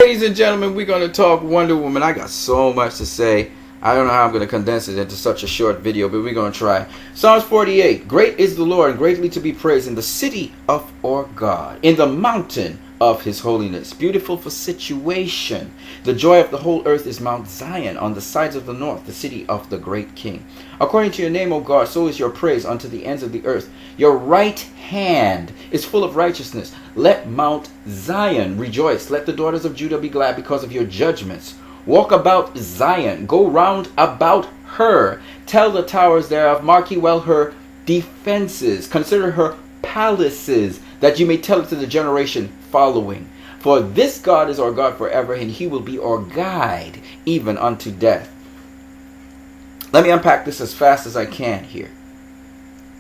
Ladies and gentlemen, we're going to talk Wonder Woman. I got so much to say. I don't know how I'm going to condense it into such a short video, but we're going to try. Psalms 48. Great is the Lord, and greatly to be praised in the city of our God, in the mountain of his holiness. Beautiful for situation. The joy of the whole earth is Mount Zion, on the sides of the north, the city of the great King. According to your name, O God, so is your praise unto the ends of the earth. Your right hand is full of righteousness. Let Mount Zion rejoice. Let the daughters of Judah be glad because of your judgments. Walk about Zion. Go round about her. Tell the towers thereof. Mark ye well her defenses. Consider her palaces, that you may tell it to the generation following. For this God is our God forever, and he will be our guide even unto death. Let me unpack this as fast as I can here.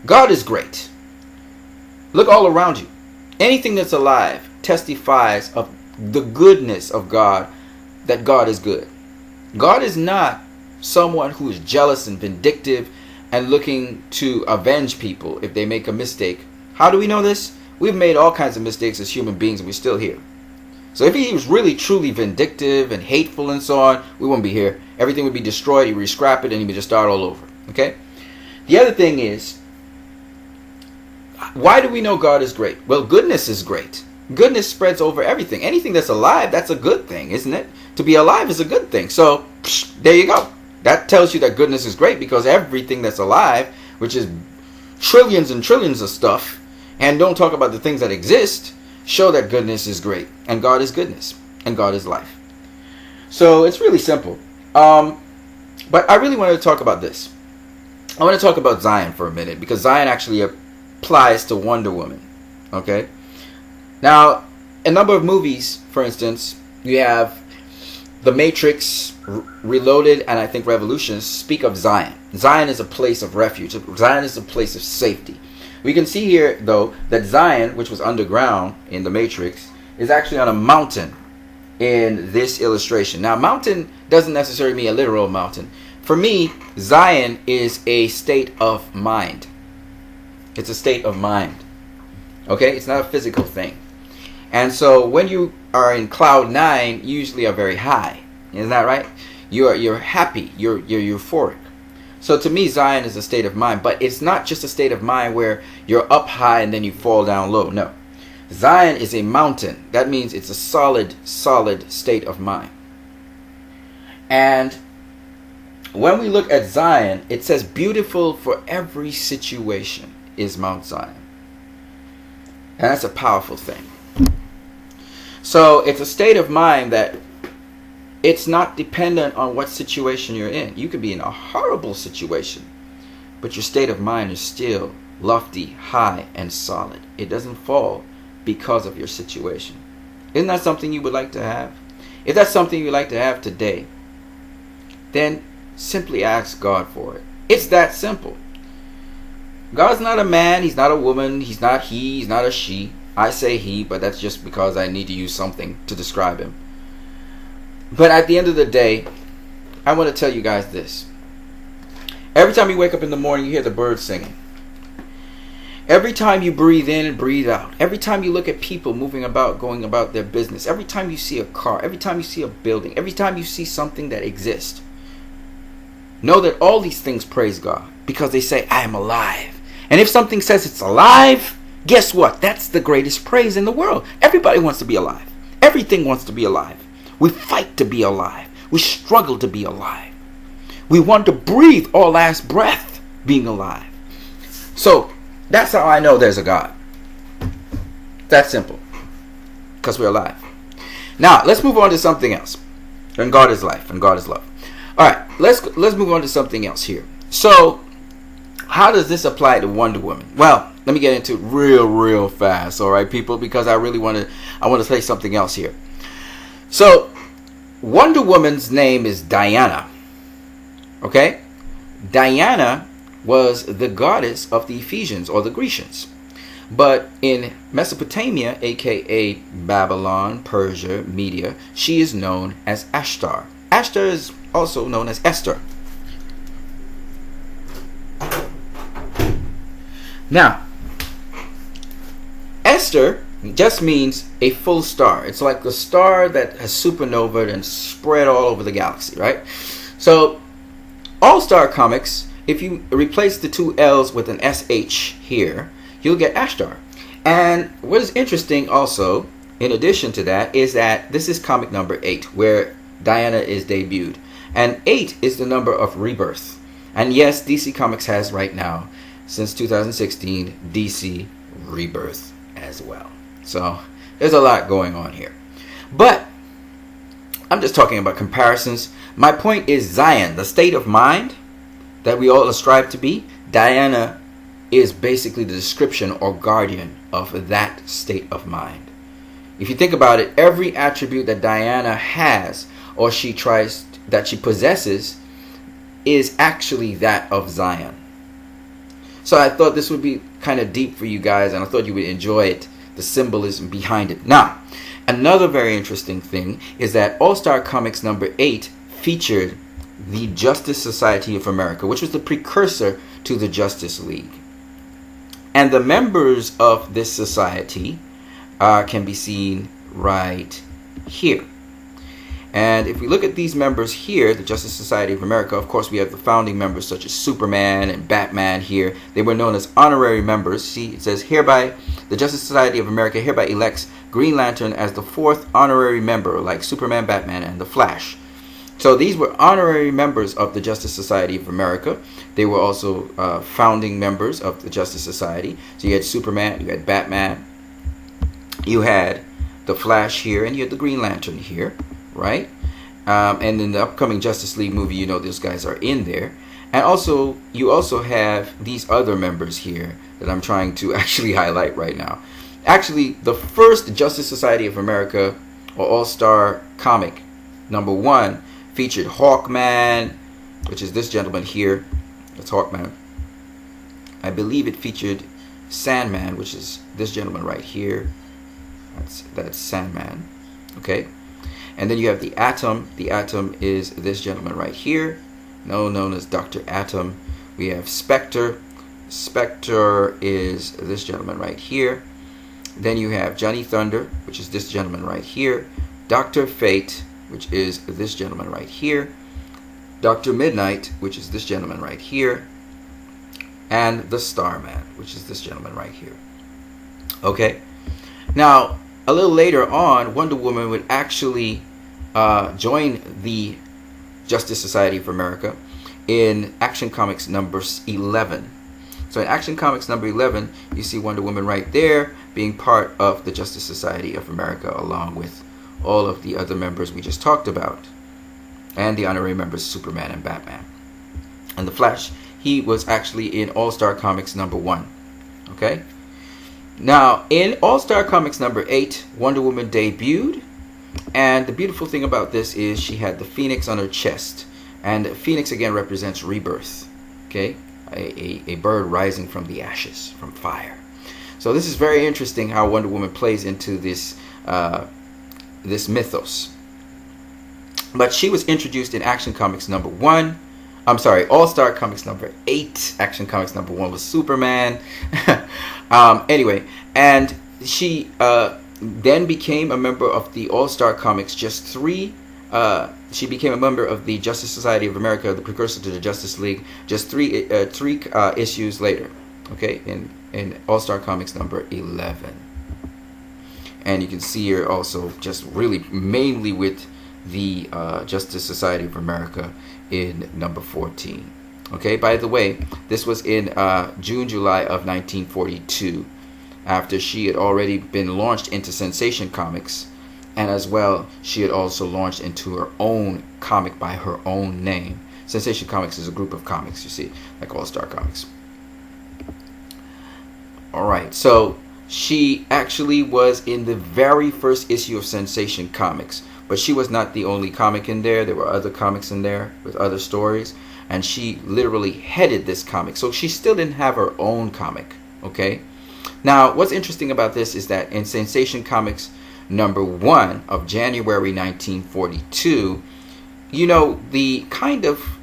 God is great. Look all around you. Anything that's alive testifies of the goodness of God, that God is good. God is not someone who is jealous and vindictive and looking to avenge people if they make a mistake. How do we know this? We've made all kinds of mistakes as human beings and we're still here. So if he was really truly vindictive and hateful and so on, we wouldn't be here. Everything would be destroyed. He would scrap it and he would just start all over. Okay? The other thing is, why do we know God is great? Well, goodness is great. Goodness spreads over everything. Anything that's alive, that's a good thing, isn't it? To be alive is a good thing. So, there you go. That tells you that goodness is great, because everything that's alive, which is trillions and trillions of stuff, and don't talk about the things that exist, show that goodness is great. And God is goodness. And God is life. So, it's really simple. But I really wanted to talk about this. I want to talk about Zion for a minute, because Zion actually applies to Wonder Woman. Okay? Now, a number of movies, for instance, you have The Matrix, Reloaded, and I think Revolutions speak of Zion. Zion is a place of refuge. Zion is a place of safety. We can see here, though, that Zion, which was underground in The Matrix, is actually on a mountain in this illustration. Now, mountain doesn't necessarily mean a literal mountain. For me, Zion is a state of mind. It's a state of mind. Okay? It's not a physical thing. And so when you are in cloud 9, you usually are very high. Isn't that right? You're happy. You're euphoric. So to me, Zion is a state of mind. But it's not just a state of mind where you're up high and then you fall down low. No. Zion is a mountain. That means it's a solid state of mind. And when we look at Zion, it says beautiful for every situation is Mount Zion. And that's a powerful thing. So it's a state of mind that it's not dependent on what situation you're in. You could be in a horrible situation, but your state of mind is still lofty, high, and solid. It doesn't fall because of your situation. Isn't that something you would like to have? If that's something you'd like to have today, then simply ask God for it. It's that simple. God's not a man, he's not a woman, he's not he, he's not a she. I say he, but that's just because I need to use something to describe him. But at the end of the day, I want to tell you guys this. Every time you wake up in the morning, you hear the birds singing. Every time you breathe in and breathe out. Every time you look at people moving about, going about their business. Every time you see a car. Every time you see a building. Every time you see something that exists. Know that all these things praise God, because they say, I am alive. And if something says it's alive, guess what? That's the greatest praise in the world. Everybody wants to be alive. Everything wants to be alive. We fight to be alive. We struggle to be alive. We want to breathe our last breath being alive. So that's how I know there's a God. That's simple. Because we're alive. Now, let's move on to something else. And God is life and God is love. All right, let's move on to something else here. So, how does this apply to Wonder Woman? Well, let me get into it real fast, all right, people, because I want to say something else here. So, Wonder Woman's name is Diana. Okay? Diana was the goddess of the Ephesians or the Grecians. But in Mesopotamia, aka Babylon, Persia, Media, she is known as Ashtar. Ashtar is also known as Esther. Now, Esther just means a full star. It's like the star that has supernovaed and spread all over the galaxy, right? So All-Star Comics, if you replace the two L's with an SH here, you'll get Ashtar. And what is interesting also, in addition to that, is that this is comic number 8, where Diana is debuted. And 8 is the number of rebirth. And yes, DC Comics has right now, since 2016, DC Rebirth as well. So there's a lot going on here. But I'm just talking about comparisons. My point is Zion, the state of mind that we all strive to be. Diana is basically the description or guardian of that state of mind. If you think about it, every attribute that Diana has or she possesses is actually that of Zion. So I thought this would be kind of deep for you guys, and I thought you would enjoy it, the symbolism behind it. Now, another very interesting thing is that All-Star Comics number 8 featured the Justice Society of America, which was the precursor to the Justice League. And the members of this society can be seen right here. And if we look at these members here, the Justice Society of America, of course we have the founding members such as Superman and Batman here. They were known as honorary members. See, it says hereby, the Justice Society of America hereby elects Green Lantern as the 4th honorary member, like Superman, Batman, and the Flash. So these were honorary members of the Justice Society of America. They were also founding members of the Justice Society. So you had Superman, you had Batman, you had the Flash here, and you had the Green Lantern here. Right? And in the upcoming Justice League movie, you know those guys are in there. And also, you also have these other members here that I'm trying to actually highlight right now. Actually, the first Justice Society of America, or All-Star comic, number 1, featured Hawkman, which is this gentleman here. That's Hawkman. I believe it featured Sandman, which is this gentleman right here. That's Sandman. Okay? And then you have the Atom. The Atom is this gentleman right here, known as Dr. Atom. We have Spectre. Spectre is this gentleman right here. Then you have Johnny Thunder, which is this gentleman right here. Dr. Fate, which is this gentleman right here. Dr. Midnight, which is this gentleman right here. And the Starman, which is this gentleman right here. Okay? Now, a little later on, Wonder Woman would actually join the Justice Society of America in Action Comics number 11. So in Action Comics number 11, you see Wonder Woman right there being part of the Justice Society of America, along with all of the other members we just talked about, and the honorary members Superman and Batman. And the Flash, he was actually in All-Star Comics number 1. Okay? Now, in All-Star Comics number 8, Wonder Woman debuted, and the beautiful thing about this is she had the Phoenix on her chest, and Phoenix again represents rebirth, okay? A bird rising from the ashes, from fire. So this is very interesting how Wonder Woman plays into this this mythos. But she was introduced in Action Comics number 1. I'm sorry, All-Star Comics number 8. Action Comics number 1 was Superman. Anyway, and she then became a member of the All-Star Comics she became a member of the Justice Society of America, the precursor to the Justice League, just three issues later, okay, in All-Star Comics number 11. And you can see here also just really mainly with the Justice Society of America in number 14. Okay, by the way, this was in June, July of 1942, after she had already been launched into Sensation Comics, and as well, she had also launched into her own comic by her own name. Sensation Comics is a group of comics, you see, like All-Star Comics. Alright, so she actually was in the very first issue of Sensation Comics, but she was not the only comic in there. There were other comics in there with other stories, and she literally headed this comic. So she still didn't have her own comic, okay? Now, what's interesting about this is that in Sensation Comics number 1 of January 1942, you know, the kind of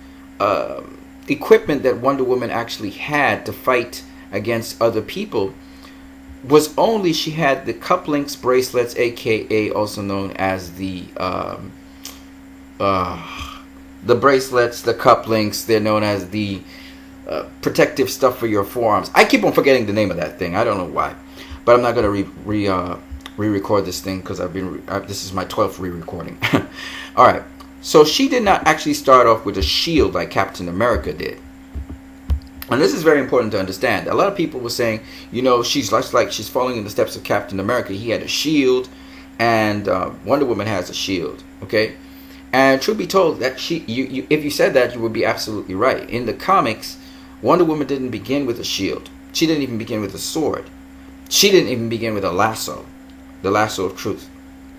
equipment that Wonder Woman actually had to fight against other people was only she had the cufflinks bracelets, aka also known as the bracelets, the cufflinks. They're known as the protective stuff for your forearms. I keep on forgetting the name of that thing. I don't know why, but I'm not gonna re-record this thing because this is my 12th re-recording. All right. So she did not actually start off with a shield like Captain America did. And this is very important to understand. A lot of people were saying, she's like she's following in the steps of Captain America. He had a shield, and Wonder Woman has a shield. Okay, and truth be told, that if you said that, you would be absolutely right. In the comics, Wonder Woman didn't begin with a shield. She didn't even begin with a sword. She didn't even begin with a lasso, the lasso of truth.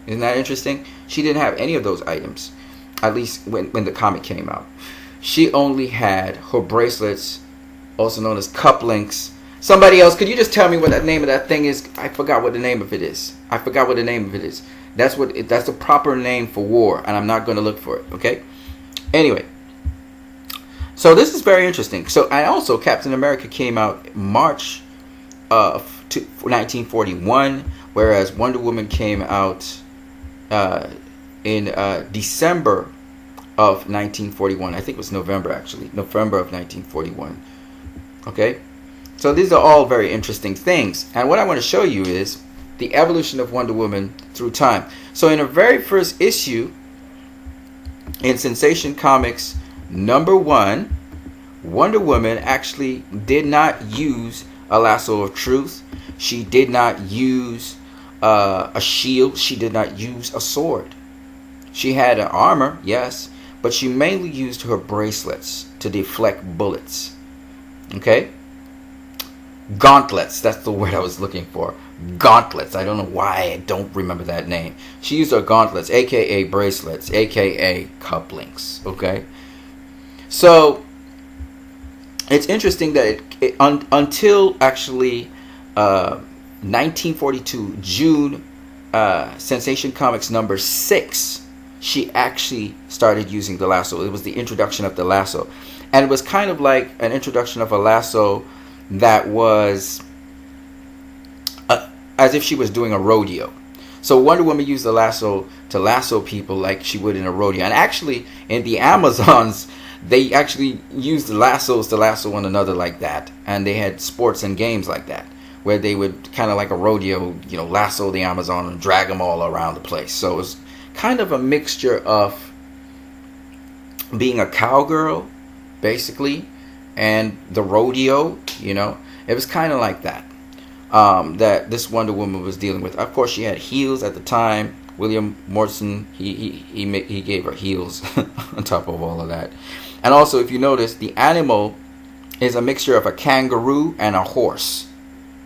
Isn't that interesting? She didn't have any of those items, at least when the comic came out. She only had her bracelets, also known as cufflinks. Somebody else, could you just tell me what the name of that thing is? I forgot what the name of it is. That's the proper name for war, and I'm not going to look for it. Okay. Anyway, so this is very interesting. So, and also Captain America came out March of 1941, whereas Wonder Woman came out in December of 1941. I think it was November, actually. November of 1941. Okay? So these are all very interesting things. And what I want to show you is the evolution of Wonder Woman through time. So in the very first issue, in Sensation Comics #1, Wonder Woman actually did not use a lasso of truth. She did not use a shield. She did not use a sword. She had an armor, yes, but she mainly used her bracelets to deflect bullets. Okay? Gauntlets, that's the word I was looking for. Gauntlets. I don't know why I don't remember that name. She used her gauntlets, aka bracelets, aka cufflinks. Okay? So, it's interesting that until actually 1942, June, Sensation Comics #6, she actually started using the lasso. It was the introduction of the lasso. And it was kind of like an introduction of a lasso that was as if she was doing a rodeo. So Wonder Woman used the lasso to lasso people like she would in a rodeo. And actually, in the Amazons, they actually used the lassos to lasso one another like that. And they had sports and games like that, where they would kind of like a rodeo, lasso the Amazon and drag them all around the place. So it was kind of a mixture of being a cowgirl, basically, and the rodeo. It was kind of like that. That this Wonder Woman was dealing with. Of course, she had heels at the time. William Morrison, he gave her heels on top of all of that. And also, if you notice, the animal is a mixture of a kangaroo and a horse.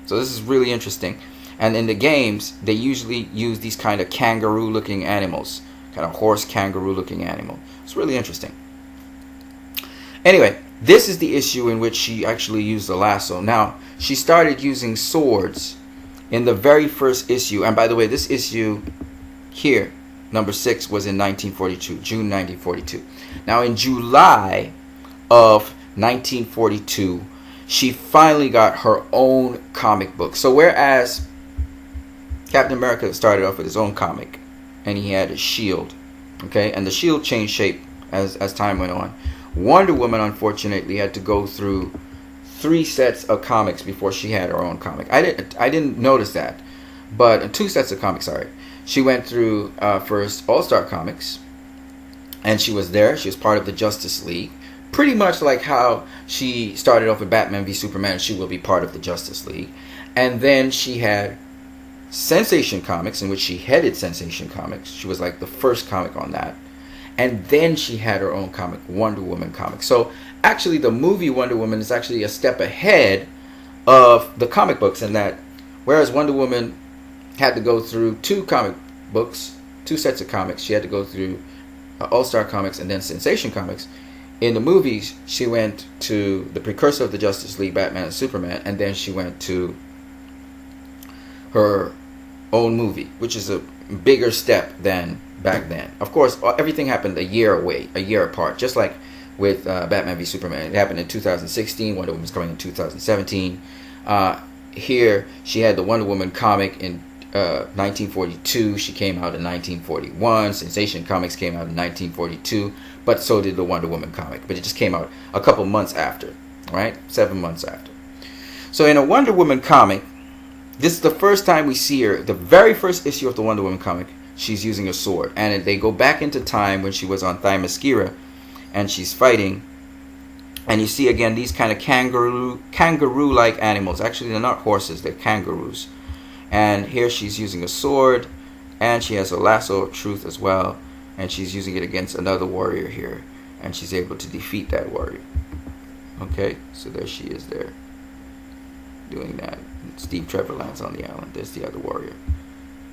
So this is really interesting. And in the games, they usually use these kind of kangaroo-looking animals, kind of horse kangaroo-looking animal. It's really interesting. Anyway, this is the issue in which she actually used the lasso. Now, she started using swords in the very first issue. And by the way, this issue here, #6, was in 1942, June 1942. Now, in July of 1942, she finally got her own comic book. So whereas Captain America started off with his own comic, and he had a shield, okay, and the shield changed shape as time went on. Wonder Woman, unfortunately, had to go through 3 sets of comics before she had her own comic. I didn't notice that, but 2 sets of comics. Sorry, she went through first All-Star Comics, and she was there. She was part of the Justice League, pretty much like how she started off with Batman v Superman. She will be part of the Justice League, and then she had Sensation Comics, in which she headed Sensation Comics. She was like the first comic on that. And then she had her own comic, Wonder Woman comic. So actually the movie Wonder Woman is actually a step ahead of the comic books, in that whereas Wonder Woman had to go through 2 comic books, 2 sets of comics, she had to go through All-Star Comics and then Sensation Comics. In the movies, she went to the precursor of the Justice League, Batman and Superman, and then she went to her own movie, which is a bigger step than back then. Of course, everything happened a year apart, just like with Batman v Superman. It happened in 2016. Wonder Woman's coming in 2017. here she had the Wonder Woman comic in 1942. She came out in 1941. Sensation Comics came out in 1942, but so did the Wonder Woman comic. But it just came out a couple months after, right? 7 months after. So in a Wonder Woman comic, this is the first time we see her. The very first issue of the Wonder Woman comic, she's using a sword, and they go back into time when she was on Themyscira, and she's fighting. And you see again these kind of kangaroo-like animals. Actually, they're not horses; they're kangaroos. And here she's using a sword, and she has a lasso of truth as well, and she's using it against another warrior here, and she's able to defeat that warrior. Okay, so there she is there, doing that. Steve Trevor lands on the island. There's the other warrior,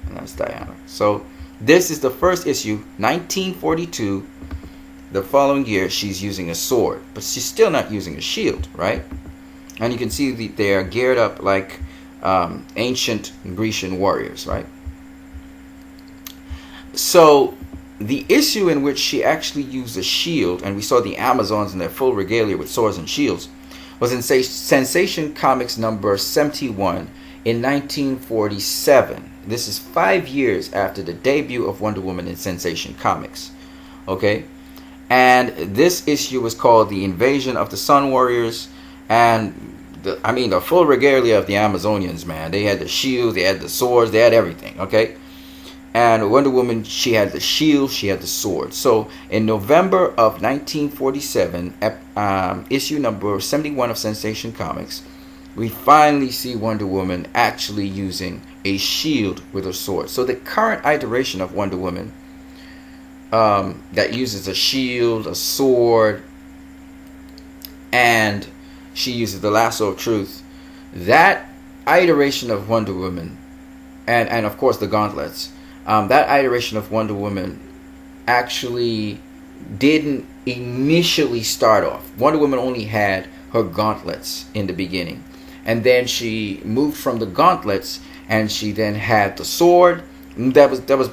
and that's Diana. So this is the first issue, 1942. The following year, she's using a sword, but she's still not using a shield, right? And you can see they are geared up like ancient Grecian warriors, right? So the issue in which she actually used a shield, and we saw the Amazons in their full regalia with swords and shields, was in Sensation Comics number 71 in 1947. This is 5 years after the debut of Wonder Woman in Sensation Comics. Okay? And this issue was called The Invasion of the Sun Warriors. And the full regalia of the Amazonians, man. They had the shields, they had the swords, they had everything. Okay? And Wonder Woman, she had the shield, she had the sword. So in November of 1947, issue number 71 of Sensation Comics, we finally see Wonder Woman actually using a shield with a sword. So the current iteration of Wonder Woman that uses a shield, a sword, and she uses the lasso of truth, that iteration of Wonder Woman, and of course the gauntlets, that iteration of Wonder Woman actually didn't initially start off. Wonder Woman only had her gauntlets in the beginning, and then she moved from the gauntlets, and she then had the sword. That was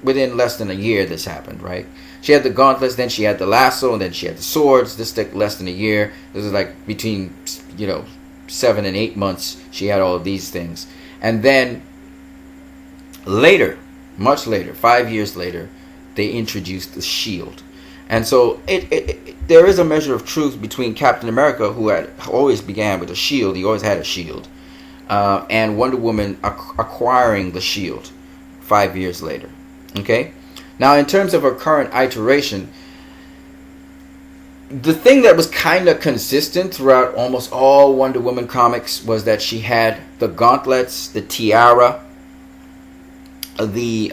within less than a year this happened, right? She had the gauntlets, then she had the lasso, and then she had the swords. This took less than a year. This is like between 7 and 8 months. She had all of these things, and then later, much later, 5 years later, they introduced the shield. And so there is a measure of truth between Captain America, who had always began with a shield, he always had a shield, and Wonder Woman acquiring the shield 5 years later. Okay? Now, in terms of her current iteration, the thing that was kind of consistent throughout almost all Wonder Woman comics was that she had the gauntlets, the tiara, the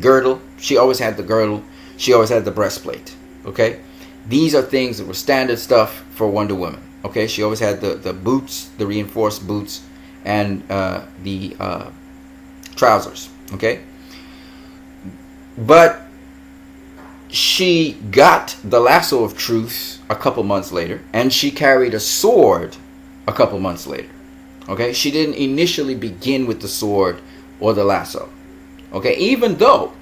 girdle. She always had the girdle. She always had the breastplate. Okay, these are things that were standard stuff for Wonder Woman. Okay, she always had the boots, the reinforced boots, and the trousers. Okay, but she got the lasso of truth a couple months later, and she carried a sword a couple months later. Okay, she didn't initially begin with the sword or the lasso. Okay, even though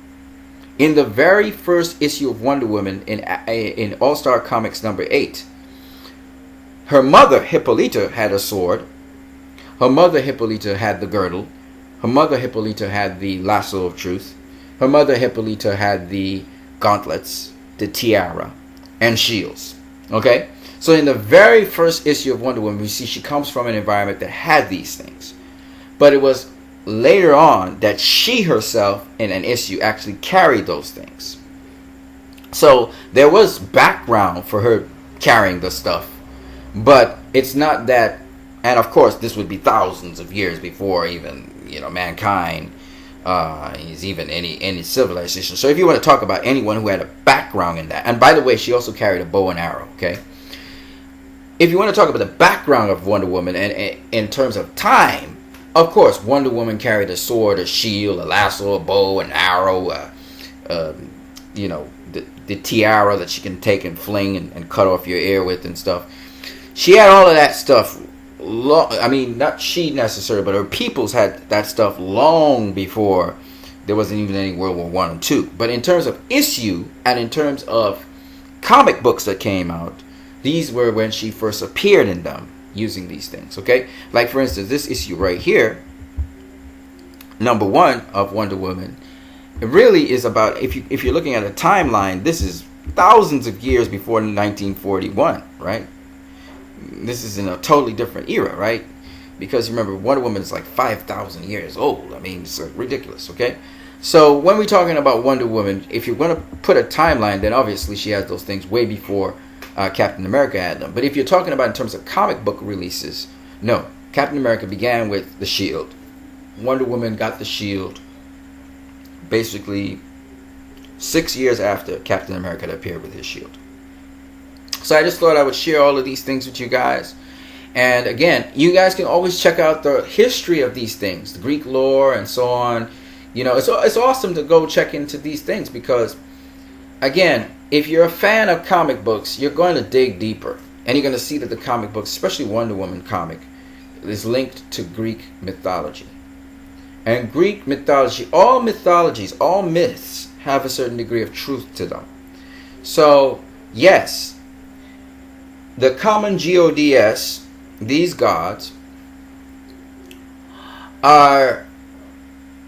in the very first issue of Wonder Woman in All-Star Comics number 8, her mother Hippolyta had a sword, her mother Hippolyta had the girdle, her mother Hippolyta had the lasso of truth, her mother Hippolyta had the gauntlets, the tiara, and shields. Okay, so in the very first issue of Wonder Woman, we see she comes from an environment that had these things, but it was later on that she herself in an issue actually carried those things. So there was background for her carrying the stuff, but it's not that. And of course this would be thousands of years before even mankind is even any civilization. So if you want to talk about anyone who had a background in that, and by the way, she also carried a bow and arrow. Okay, if you want to talk about the background of Wonder Woman and in terms of time, of course, Wonder Woman carried a sword, a shield, a lasso, a bow, an arrow, the tiara that she can take and fling and cut off your ear with and stuff. She had all of that stuff. Not she necessarily, but her peoples had that stuff long before there wasn't even any World War I and II. But in terms of issue and in terms of comic books that came out, these were when she first appeared in them. using these things. Okay, like for instance, this issue right here, number 1 of Wonder Woman, it really is about, if you're looking at a timeline, this is thousands of years before 1941, right? This is in a totally different era, right? Because remember, Wonder Woman is like 5,000 years old. I mean, it's ridiculous, okay? So when we're talking about Wonder Woman, if you're going to put a timeline, then obviously she has those things way before Captain America had them. But if you're talking about in terms of comic book releases, no. Captain America began with the shield. Wonder Woman got the shield basically 6 years after Captain America had appeared with his shield. So I just thought I would share all of these things with you guys. And again, you guys can always check out the history of these things, the Greek lore and so on. You know, it's awesome to go check into these things because, again, if you're a fan of comic books, you're going to dig deeper. And you're going to see that the comic books, especially Wonder Woman comic, is linked to Greek mythology. And Greek mythology, all mythologies, all myths have a certain degree of truth to them. So, yes, the common gods, these gods, are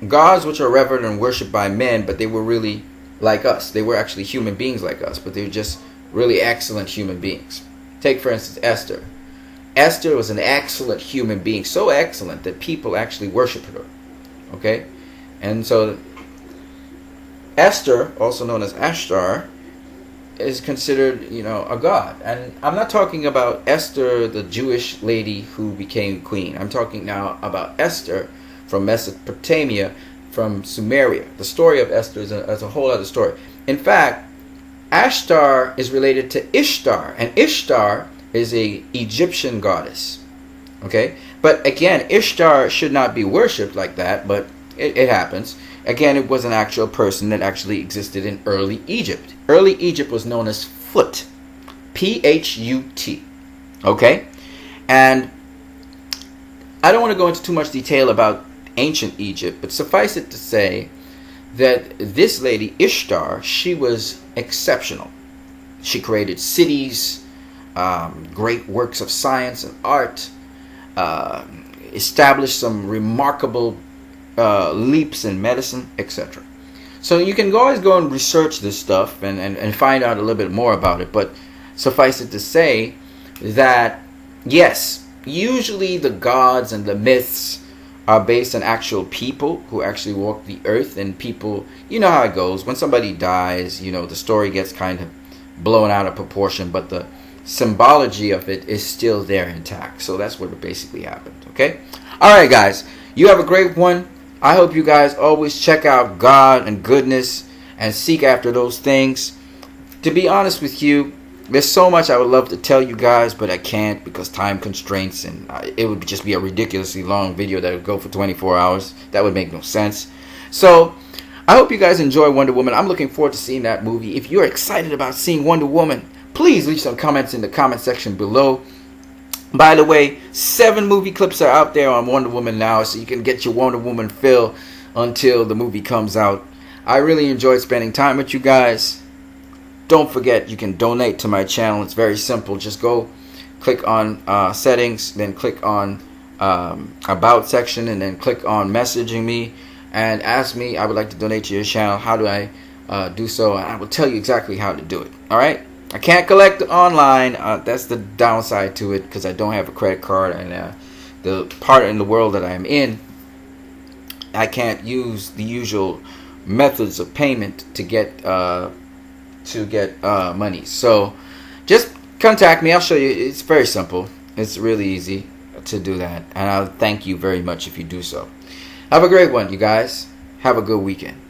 gods which are revered and worshipped by men, but they were really like us. They were actually human beings like us, but they were just really excellent human beings. Take, for instance, Esther. Esther was an excellent human being, so excellent that people actually worshipped her. Okay? And so Esther, also known as Ashtar, is considered, you know, a god. And I'm not talking about Esther, the Jewish lady who became queen. I'm talking now about Esther from Mesopotamia, from Sumeria. The story of Esther is a whole other story. In fact, Ashtar is related to Ishtar, and Ishtar is a Egyptian goddess. Okay? But again, Ishtar should not be worshipped like that, but it happens. Again, it was an actual person that actually existed in early Egypt. Early Egypt was known as Phut. P-H-U-T. Okay? And I don't want to go into too much detail about ancient Egypt, but suffice it to say that this lady, Ishtar, she was exceptional. She created cities, great works of science and art, established some remarkable leaps in medicine, etc. So you can always go and research this stuff and find out a little bit more about it. But suffice it to say that, yes, usually the gods and the myths are based on actual people who actually walk the earth. And people, you know how it goes. When somebody dies, you know, the story gets kind of blown out of proportion, but the symbology of it is still there intact. So that's what basically happened. Okay? Alright, guys. You have a great one. I hope you guys always check out God and goodness and seek after those things. To be honest with you, there's so much I would love to tell you guys, but I can't because time constraints, and it would just be a ridiculously long video that would go for 24 hours. That would make no sense. So I hope you guys enjoy Wonder Woman. I'm looking forward to seeing that movie. If you're excited about seeing Wonder Woman, please leave some comments in the comment section below. By the way, 7 movie clips are out there on Wonder Woman now, so you can get your Wonder Woman fill until the movie comes out. I really enjoyed spending time with you guys. Don't forget, you can donate to my channel. It's very simple. Just go click on settings, then click on about section, and then click on messaging me and ask me, I would like to donate to your channel. How do I do so? And I will tell you exactly how to do it. Alright? I can't collect online. That's the downside to it because I don't have a credit card, and the part in the world that I'm in, I can't use the usual methods of payment to get money. So just contact me. I'll show you. It's very simple. It's really easy to do that, and I'll thank you very much if you do so. Have a great one, you guys. Have a good weekend.